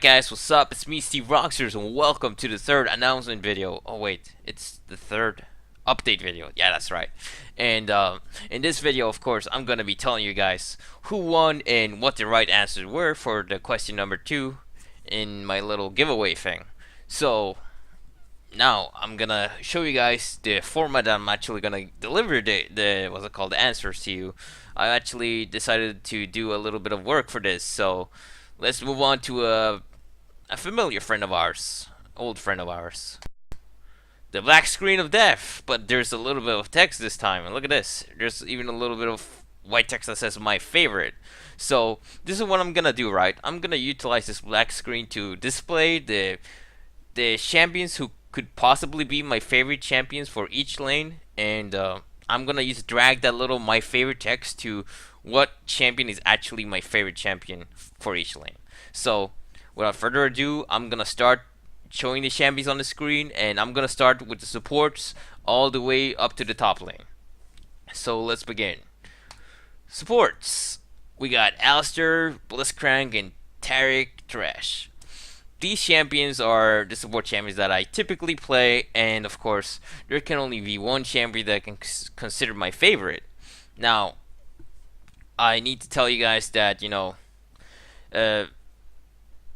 Guys, what's up? It's me, SteveRoxorz, and welcome to the third announcement video. Oh wait, it's the third update video. Yeah, that's right. And in this video, of course, I'm gonna be telling you guys who won and what the right answers were for the question number 2 in my little giveaway thing. So now I'm gonna show you guys the format that I'm actually gonna deliver the what's it called, the answers to you. I actually decided to do a little bit of work for this, so let's move on to a familiar friend of ours, old friend of ours. The black screen of death, but there's a little bit of text this time, and look at this. There's even a little bit of white text that says my favorite. So this is what I'm gonna do, right? I'm gonna utilize this black screen to display the champions who could possibly be my favorite champions for each lane, and I'm gonna drag that little my favorite text to what champion is actually my favorite champion for each lane. So without further ado, I'm gonna start showing the champions on the screen, and I'm gonna start with the supports all the way up to the top lane. So let's begin. Supports. We got Alistair, Blitzcrank, and Taric Thresh. These champions are the support champions that I typically play, and of course, there can only be one champion that I can consider my favorite. Now, I need to tell you guys that,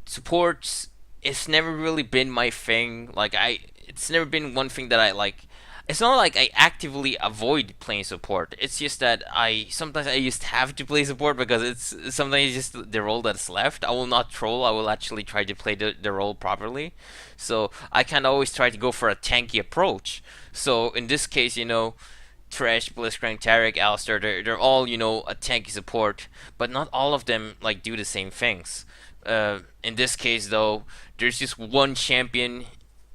supports, it's never really been my thing. It's never been one thing that I like. It's not like I actively avoid playing support. It's just that sometimes I just have to play support because it's sometimes just the role that's left. I will not troll. I will actually try to play the role properly. So I can always try to go for a tanky approach. So in this case, Thresh, Blitzcrank, Taric, Alistair, they're all, a tanky support, but not all of them do the same things. In this case though, there's just one champion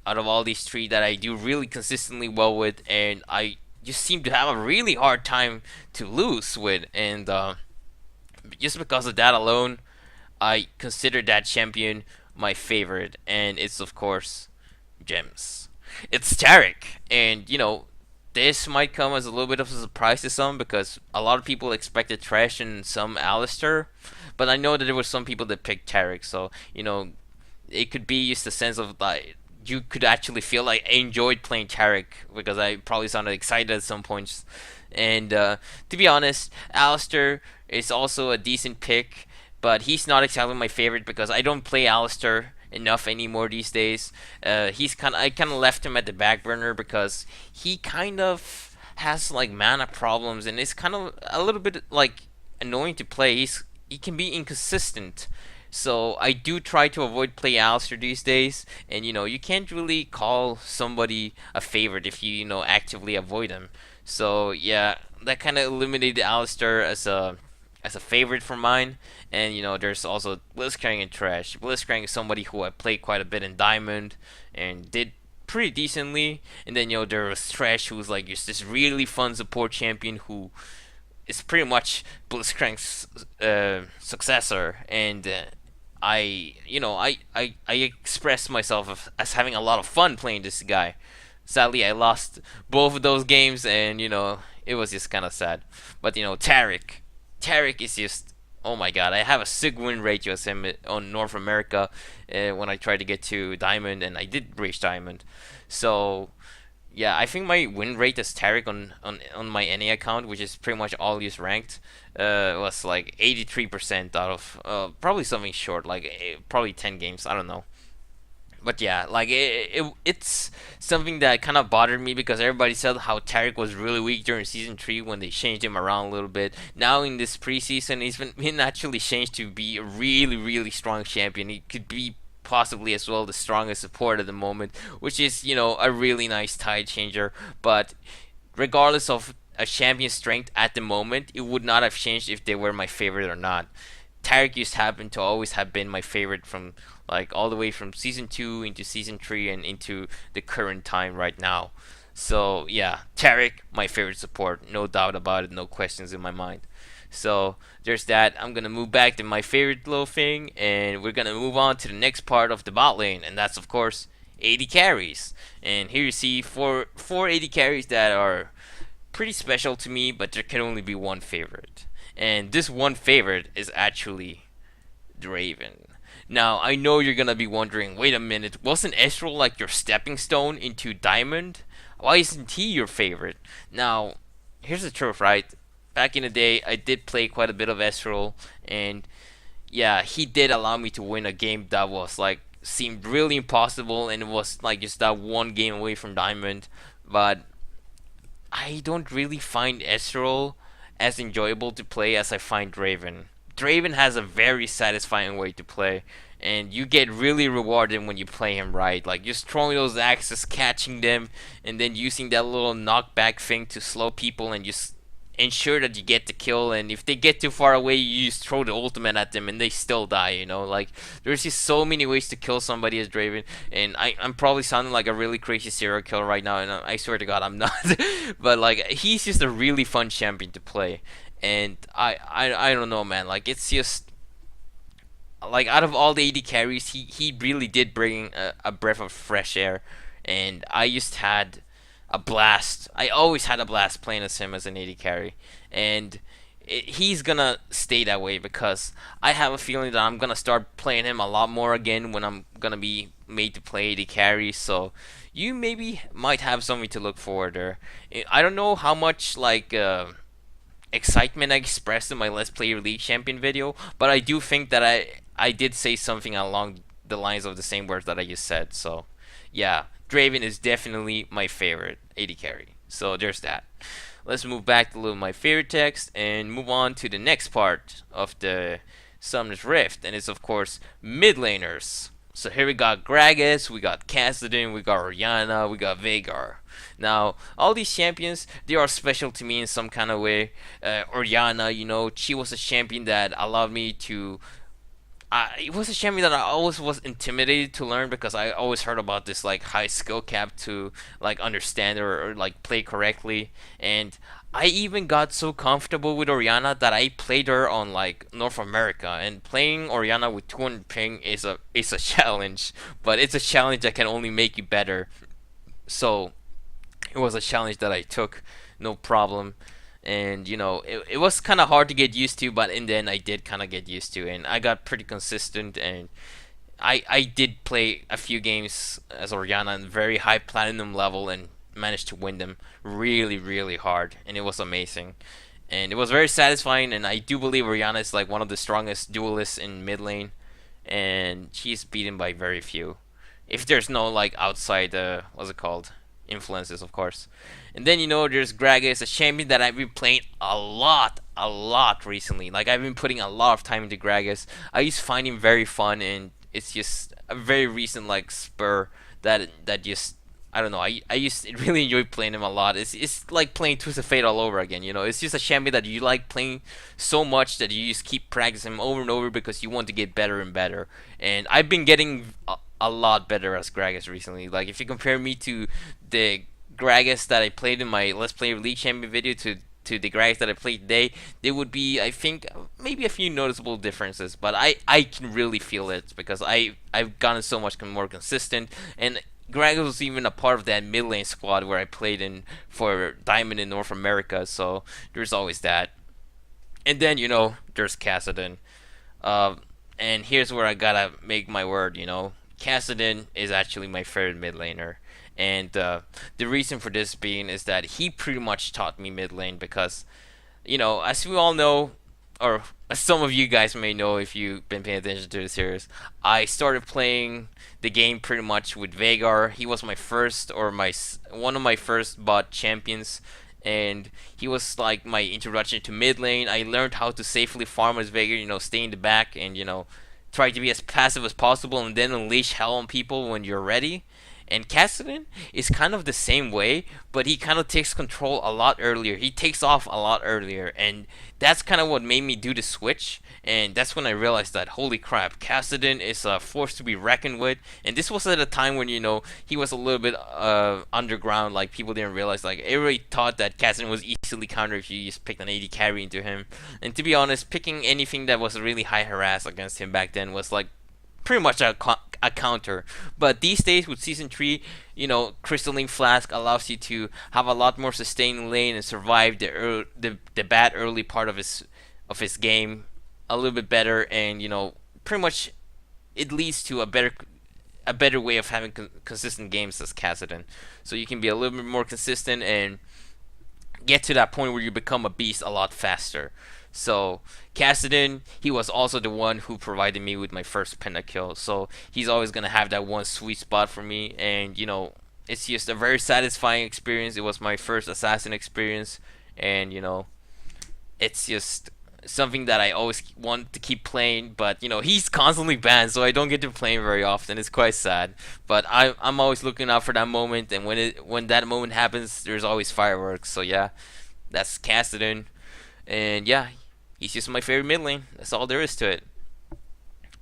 out of all these three that I do really consistently well with, and I just seem to have a really hard time to lose with, and just because of that alone, I consider that champion my favorite, and it's of course Gems. It's Taric, and this might come as a little bit of a surprise to some because a lot of people expected Thresh and some Alistair, but I know that there were some people that picked Taric, so it could be just a sense of you could actually feel like I enjoyed playing Taric because I probably sounded excited at some points. And to be honest, Alistair is also a decent pick, but he's not exactly my favorite because I don't play Alistair enough anymore these days. I kind of left him at the back burner because he kind of has mana problems, and it's kind of a little bit annoying to play. He can be inconsistent. So I do try to avoid play Alistair these days, and you can't really call somebody a favorite if you actively avoid them. So yeah, that kind of eliminated Alistair as a favorite for mine. And there's also Blitzcrank and Thresh. Blitzcrank is somebody who I played quite a bit in Diamond and did pretty decently. And then there was Thresh, who's just this really fun support champion who is pretty much Blitzcrank's successor, and I expressed myself as having a lot of fun playing this guy. Sadly, I lost both of those games, and it was just kind of sad. But Taric is just, oh my god! I have a sig win ratio as him on North America when I tried to get to Diamond, and I did reach Diamond. So yeah, I think my win rate as Taric on my NA account, which is pretty much all use ranked, was 83% out of probably something short, probably 10 games. I don't know. But yeah, it's something that kind of bothered me because everybody said how Taric was really weak during season 3 when they changed him around a little bit. Now in this preseason, he's been actually changed to be a really, really strong champion. He could be possibly as well the strongest support at the moment, which is a really nice tide changer. But regardless of a champion's strength at the moment, it would not have changed if they were my favorite or not. Taric used to happen to always have been my favorite from all the way from season 2 into season 3 and into the current time right now. So yeah, Taric, my favorite support, no doubt about it, no questions in my mind. So there's that. I'm gonna move back to my favorite little thing, and we're gonna move on to the next part of the bot lane, and that's of course AD carries. And here you see four AD carries that are pretty special to me, but there can only be one favorite. And this one favorite is actually Draven. Now, I know you're gonna be wondering, wait a minute, wasn't Ezreal like your stepping stone into Diamond? Why isn't he your favorite? Now, here's the truth, right? Back in the day, I did play quite a bit of Ezreal, and yeah, he did allow me to win a game that was like seemed really impossible, and it was like just that one game away from Diamond. But I don't really find Ezreal as enjoyable to play as I find Draven. Draven has a very satisfying way to play, and you get really rewarded when you play him right. Like just throwing those axes, catching them, and then using that little knockback thing to slow people and just ensure that you get the kill. And if they get too far away, you just throw the ultimate at them and they still die. Like there's just so many ways to kill somebody as Draven. And I'm probably sounding like a really crazy serial killer right now, and I swear to God I'm not. But like he's just a really fun champion to play. And I don't know, man. Like it's just like out of all the AD carries, he really did bring a breath of fresh air, and I just had a blast. I always had a blast playing as him as an AD carry, and he's gonna stay that way because I have a feeling that I'm gonna start playing him a lot more again when I'm gonna be made to play AD carry. So you maybe might have something to look forward there. I don't know how much like. Excitement I expressed in my Let's Play Your League Champion video, but I do think that I did say something along the lines of the same words that I just said. So, yeah, Draven is definitely my favorite AD carry. So there's that. Let's move back to a little my favorite text and move on to the next part of the Summoner's Rift, and it's of course mid laners. So here we got Gragas, we got Kassadin, we got Orianna, we got Veigar. Now, all these champions, they are special to me in some kind of way. Orianna, she was a champion that allowed me to. It was a champion that I always was intimidated to learn because I always heard about this like high skill cap to like understand or like play correctly. And I even got so comfortable with Orianna that I played her on like North America. And playing Orianna with 200 ping is a challenge, but it's a challenge that can only make you better. So it was a challenge that I took, no problem. And it was kind of hard to get used to, but in the end I did kind of get used to, and I got pretty consistent. And I did play a few games as Orianna on very high platinum level and managed to win them really, really hard, and it was amazing. And it was very satisfying, and I do believe Orianna is like one of the strongest duelists in mid lane, and she's beaten by very few. If there's no like outside what's it called? Influences, of course. And then there's Gragas, a champion that I've been playing a lot recently. Like I've been putting a lot of time into Gragas. I just find him very fun, and it's just a very recent like spur that just I don't know. I used to really enjoy playing him a lot. It's like playing Twisted Fate all over again. It's just a champion that you like playing so much that you just keep practicing him over and over because you want to get better and better. And I've been getting a lot better as Gragas recently. Like if you compare me to the Gragas that I played in my Let's Play League Champion video to the Gragas that I played today, there would be, I think, maybe a few noticeable differences, but I can really feel it because I've gotten so much more consistent. And Gragas was even a part of that mid lane squad where I played in for Diamond in North America, so there's always that. And then there's Kassadin, and here's where I gotta make my word. Kassadin is actually my favorite mid laner. And the reason for this being is that he pretty much taught me mid lane because, as we all know, or as some of you guys may know if you've been paying attention to the series, I started playing the game pretty much with Veigar. He was my first, or one of my first bot champions, and he was like my introduction to mid lane. I learned how to safely farm as Veigar, stay in the back and, try to be as passive as possible and then unleash hell on people when you're ready. And Kassadin is kind of the same way, but he kind of takes control a lot earlier. He takes off a lot earlier, and that's kind of what made me do the switch. And that's when I realized that, holy crap, Kassadin is a force to be reckoned with. And this was at a time when, he was a little bit underground, like people didn't realize, like everybody thought that Kassadin was easily countered if you just picked an AD carry into him. And to be honest, picking anything that was really high harass against him back then was like pretty much a counter. But these days with season 3, Crystalline Flask allows you to have a lot more sustained lane and survive the bad early part of his game a little bit better. And pretty much it leads to a better way of having consistent games as Kassadin. So you can be a little bit more consistent and get to that point where you become a beast a lot faster. So Kassadin, he was also the one who provided me with my first pentakill. So he's always gonna have that one sweet spot for me, and it's just a very satisfying experience. It was my first assassin experience, and it's just something that I always want to keep playing. But he's constantly banned, so I don't get to play him very often. It's quite sad. But I'm always looking out for that moment, and when that moment happens, there's always fireworks. So yeah, that's Kassadin, and yeah, he's just my favorite mid lane. That's all there is to it.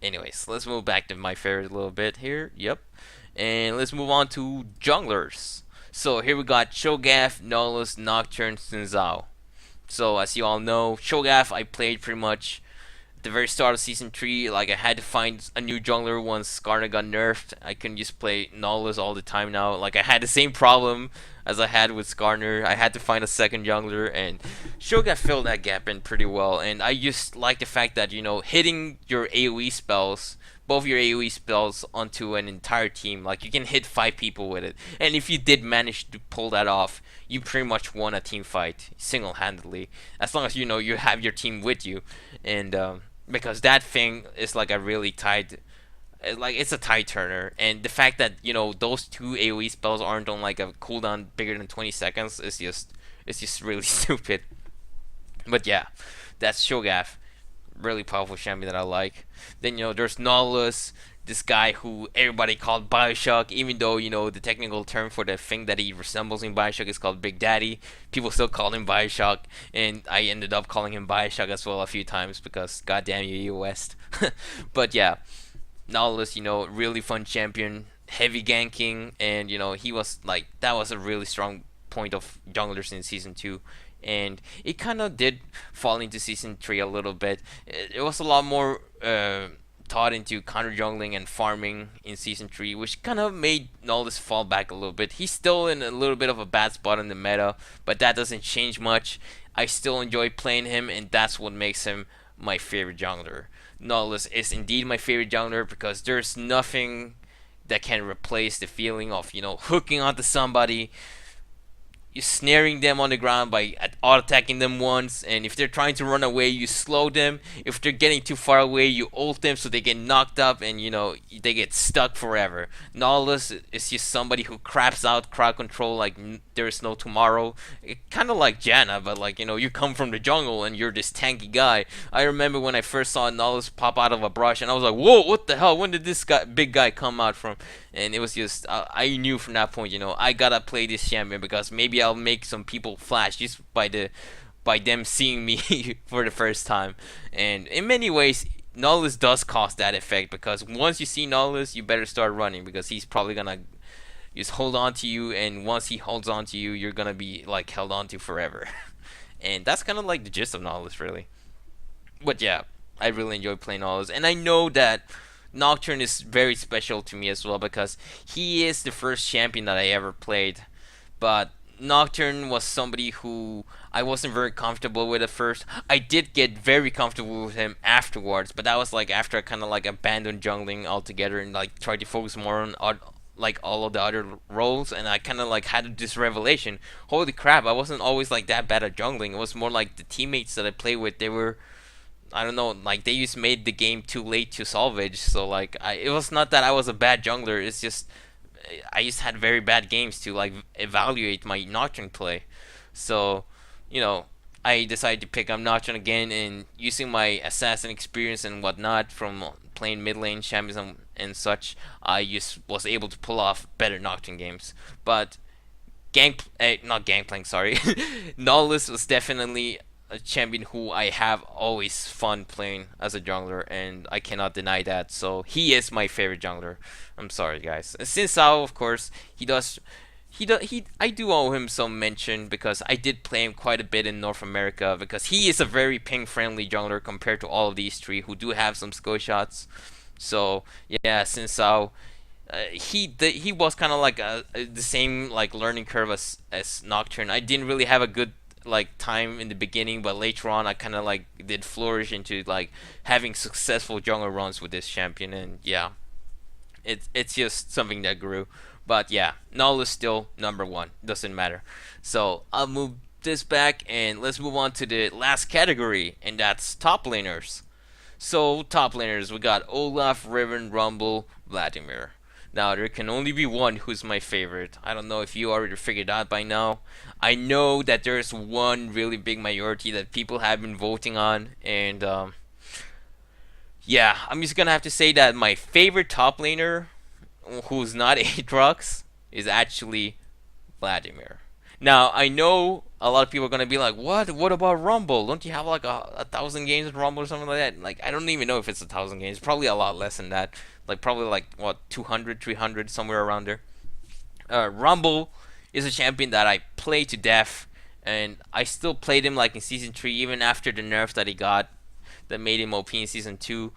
Anyways, let's move back to my favorite a little bit here. Yep, and let's move on to junglers. So here we got Cho'Gath, Nautilus, Nocturne, Sinzao. So as you all know, Cho'Gath I played pretty much at the very start of season 3. Like I had to find a new jungler once Skarner got nerfed. I couldn't just play Nautilus all the time now. Like I had the same problem as I had with Skarner. I had to find a second jungler, and Cho'Gath filled that gap in pretty well. And I just like the fact that hitting your AoE spells, both your AoE spells onto an entire team. Like you can hit 5 people with it, and if you did manage to pull that off, you pretty much won a team fight single-handedly. As long as you have your team with you, and because that thing is like a really tight, like it's a tide turner, and the fact that those two AoE spells aren't on like a cooldown bigger than 20 seconds is just really stupid. But yeah, that's Cho'Gath, really powerful champion that I like. Then there's Nautilus, this guy who everybody called Bioshock, even though the technical term for the thing that he resembles in Bioshock is called Big Daddy. People still call him Bioshock, and I ended up calling him Bioshock as well a few times because goddamn you, West. But yeah, Nautilus, really fun champion, heavy ganking, and he was like that was a really strong point of junglers in season 2. And it kind of did fall into season 3 a little bit. It was a lot more taught into counter jungling and farming in season 3, which kind of made Nautilus fall back a little bit. He's still in a little bit of a bad spot in the meta, but that doesn't change much. I still enjoy playing him, and that's what makes him my favorite jungler. Nautilus is indeed my favorite jungler because there's nothing that can replace the feeling of hooking onto somebody, you snaring them on the ground by auto attacking them once, and if they're trying to run away, you slow them. If they're getting too far away, you ult them so they get knocked up and they get stuck forever. Nautilus is just somebody who craps out crowd control like there is no tomorrow. Kind of like Janna, but like you come from the jungle and you're this tanky guy. I remember when I first saw Nautilus pop out of a brush, and I was like, whoa, what the hell? When did this big guy come out from? And it was just I knew from that point, I gotta play this champion because maybe I'll make some people flash just by them seeing me for the first time. And in many ways, Nautilus does cause that effect because once you see Nautilus, you better start running because he's probably gonna just hold on to you, and once he holds on to you, you're gonna be like held on to forever. And that's kind of like the gist of Nautilus, really. But yeah, I really enjoy playing Nautilus, and I know that Nocturne is very special to me as well because he is the first champion that I ever played. But Nocturne was somebody who I wasn't very comfortable with at first. I did get very comfortable with him afterwards, but that was like after I kind of like abandoned jungling altogether and like tried to focus more on like all of the other roles, and I kind of like had this revelation. Holy crap, I wasn't always like that bad at jungling. It was more like the teammates that I played with, they were, I don't know, like they just made the game too late to salvage. So like it was not that I was a bad jungler. It's just I just had very bad games to like evaluate my Nocturne play. So I decided to pick up Nocturne again, and using my assassin experience and whatnot from playing mid lane champions and such, I just was able to pull off better Nocturne games. But not Gangplank, sorry. Nautilus was definitely a champion who I have always fun playing as a jungler, and I cannot deny that. So he is my favorite jungler. I'm sorry, guys. Since Sao, of course, I do owe him some mention because I did play him quite a bit in North America because he is a very ping-friendly jungler compared to all of these three who do have some skill shots. So yeah, since Sao, he was kind of like the same like learning curve as Nocturne. I didn't really have a good like time in the beginning, but later on I kind of like did flourish into like having successful jungle runs with this champion, and yeah, it's just something that grew. But yeah, Null is still number one. Doesn't matter. So I'll move this back and let's move on to the last category, and that's top laners. So top laners, we got Olaf, Riven, Rumble, Vladimir. Now there can only be one who's my favorite. I don't know if you already figured out by now. I know that there's one really big majority that people have been voting on, and yeah, I'm just gonna have to say that my favorite top laner, who's not Aatrox, is actually Vladimir. Now I know a lot of people are gonna be like, "What? What about Rumble? Don't you have like a thousand games in Rumble or something like that?" Like I don't even know if it's 1,000 games. Probably a lot less than that. Like probably like what 200, 300, somewhere around there. Rumble is a champion that I play to death, and I still played him like in season 3, even after the nerf that he got that made him OP in season 2.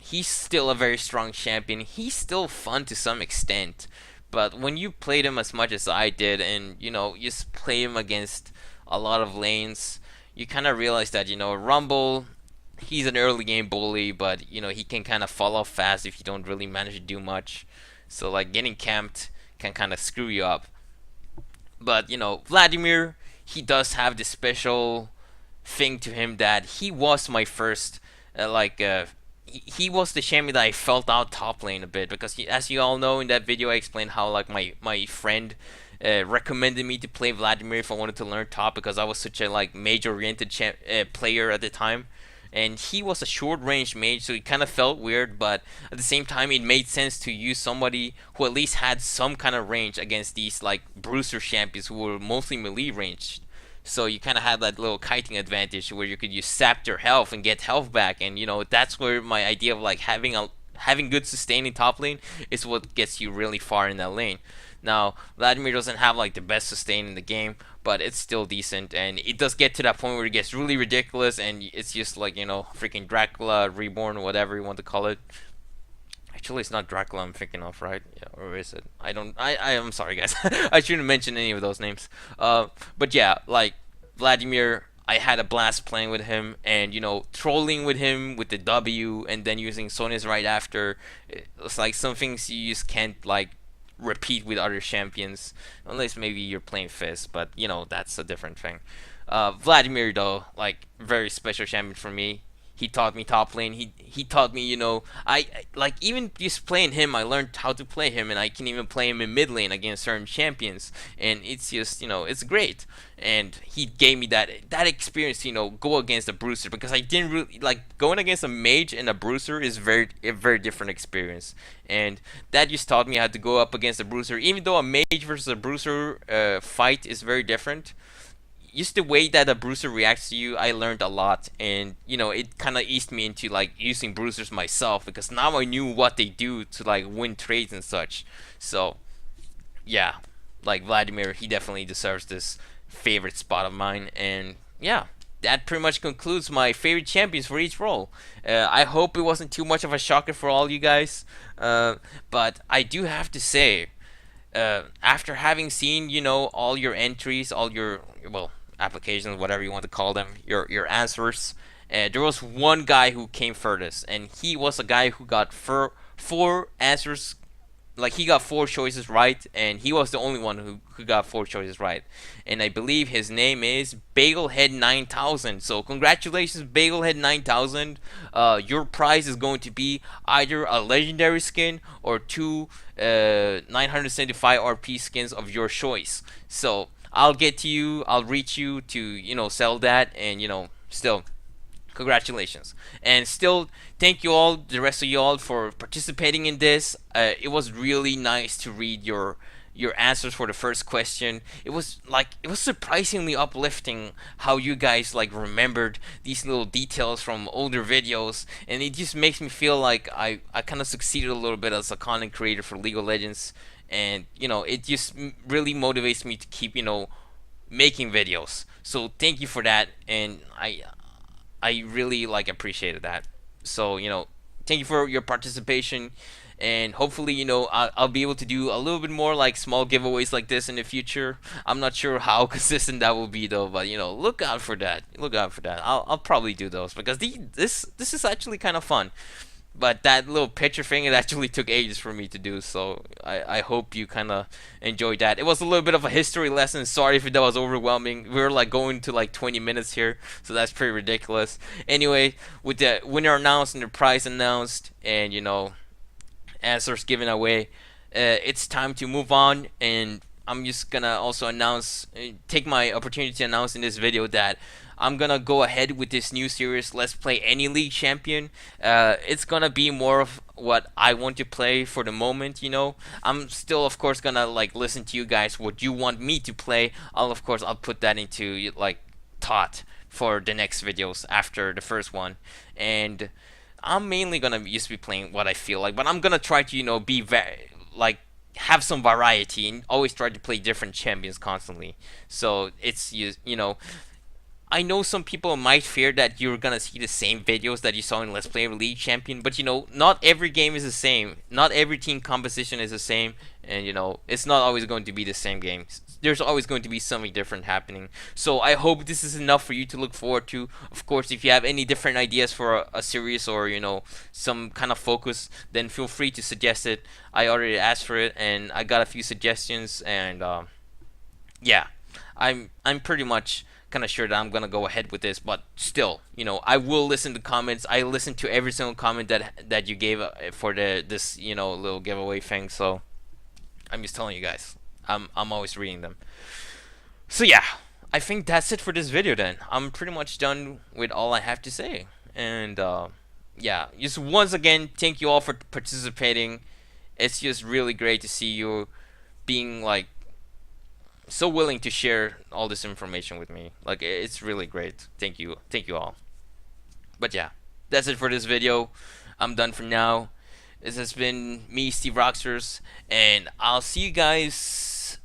He's still a very strong champion. He's still fun to some extent, but when you played him as much as I did, and you just play him against a lot of lanes, you kind of realize that Rumble, he's an early game bully, but he can kind of fall off fast if you don't really manage to do much. So like getting camped can kind of screw you up. But Vladimir, he does have this special thing to him that he was my first he was the champion that I felt out top lane a bit, because as you all know, in that video I explained how like my friend recommended me to play Vladimir if I wanted to learn top, because I was such a like mage oriented player at the time, and he was a short range mage, so it kind of felt weird, but at the same time it made sense to use somebody who at least had some kind of range against these like bruiser champions who were mostly melee ranged. So you kind of had that little kiting advantage where you could use sap their health and get health back, and that's where my idea of like having good sustaining top lane is what gets you really far in that lane. Now Vladimir doesn't have like the best sustain in the game, but it's still decent, and it does get to that point where it gets really ridiculous, and it's just like freaking Dracula reborn, whatever you want to call it. Actually, it's not Dracula I'm thinking of, right? Yeah, or is it? I don't. I am sorry, guys. I shouldn't mention any of those names. But yeah, like Vladimir, I had a blast playing with him, and trolling with him with the W, and then using Sonya's right after. It's like some things you just can't like repeat with other champions, unless maybe you're playing Fizz. But that's a different thing. Vladimir though, like very special champion for me. He taught me top lane. He taught me, I like even just playing him. I learned how to play him, and I can even play him in mid lane against certain champions. And it's just, it's great. And he gave me that experience, go against a bruiser, because I didn't really like going against a mage and a bruiser is a very different experience. And that just taught me how to go up against a bruiser, even though a mage versus a bruiser fight is very different. Just the way that a bruiser reacts to you, I learned a lot, and it kind of eased me into like using bruisers myself, because now I knew what they do to like win trades and such. So yeah, like Vladimir, he definitely deserves this favorite spot of mine, and yeah, that pretty much concludes my favorite champions for each role. I hope it wasn't too much of a shocker for all you guys, but I do have to say, after having seen all your entries, all your applications, whatever you want to call them, your answers, there was one guy who came furthest, and he was a guy who got four answers. Like he got 4 choices right, and he was the only one who got 4 choices right. And I believe his name is Bagelhead9000. So congratulations, Bagelhead9000. Your prize is going to be either a legendary skin or 2 975 RP skins of your choice. So I'll get to you, I'll reach you to sell that, and still congratulations, and still thank you all, the rest of you all, for participating in this. It was really nice to read your answers for the first question. It was surprisingly uplifting how you guys like remembered these little details from older videos, and it just makes me feel like I kind of succeeded a little bit as a content creator for League of Legends, and it just really motivates me to keep making videos. So thank you for that, and I really like appreciated that. So thank you for your participation, and hopefully, I'll be able to do a little bit more like small giveaways like this in the future. I'm not sure how consistent that will be though, but look out for that. Look out for that. I'll probably do those because this is actually kind of fun. But that little picture thing, it actually took ages for me to do, so I hope you kind of enjoyed that. It was a little bit of a history lesson. Sorry if that was overwhelming. We were like going to like 20 minutes here, so that's pretty ridiculous. Anyway, with the winner announced and the prize announced, and answers given away, it's time to move on. And I'm just gonna also take my opportunity to announce in this video that I'm gonna go ahead with this new series, Let's Play Any League Champion. It's gonna be more of what I want to play for the moment. I'm still, of course, gonna like listen to you guys, what you want me to play. I'll put that into like thought for the next videos after the first one. And I'm mainly gonna just be playing what I feel like, but I'm gonna try to be very like have some variety and always try to play different champions constantly. So it's I know some people might fear that you're gonna see the same videos that you saw in Let's Play League Champion, but not every game is the same. Not every team composition is the same, and it's not always going to be the same game. There's always going to be something different happening. So I hope this is enough for you to look forward to. Of course, if you have any different ideas for a series or some kind of focus, then feel free to suggest it. I already asked for it, and I got a few suggestions, and yeah, I'm pretty much kind of sure that I'm gonna go ahead with this, but still, I will listen to comments. I listen to every single comment that you gave for this little giveaway thing. So I'm just telling you guys, I'm always reading them. So yeah, I think that's it for this video. Then I'm pretty much done with all I have to say, and yeah, just once again, thank you all for participating. It's just really great to see you being like so willing to share all this information with me. Like, it's really great. Thank you all. But yeah, that's it for this video. I'm done for now. This has been me, SteveRoxorz, and I'll see you guys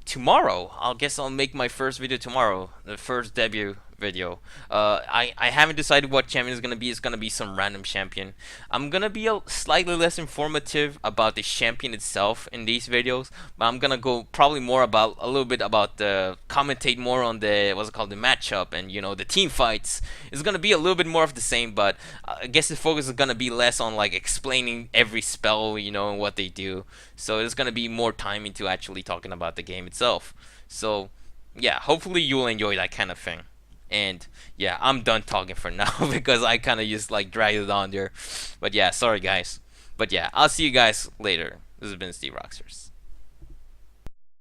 tomorrow. I guess I'll make my first video tomorrow, the first debut video. I haven't decided what champion is gonna be. It's gonna be some random champion. I'm gonna be slightly less informative about the champion itself in these videos, but I'm gonna go probably more about a little bit about the commentate more on the the matchup and the team fights. It's gonna be a little bit more of the same, but I guess the focus is gonna be less on like explaining every spell, and what they do. So there's gonna be more time into actually talking about the game itself. So yeah, hopefully you'll enjoy that kind of thing. And yeah, I'm done talking for now because I kind of just like dragged it on there. But yeah, sorry guys. But yeah, I'll see you guys later. This has been SteveRoxorz.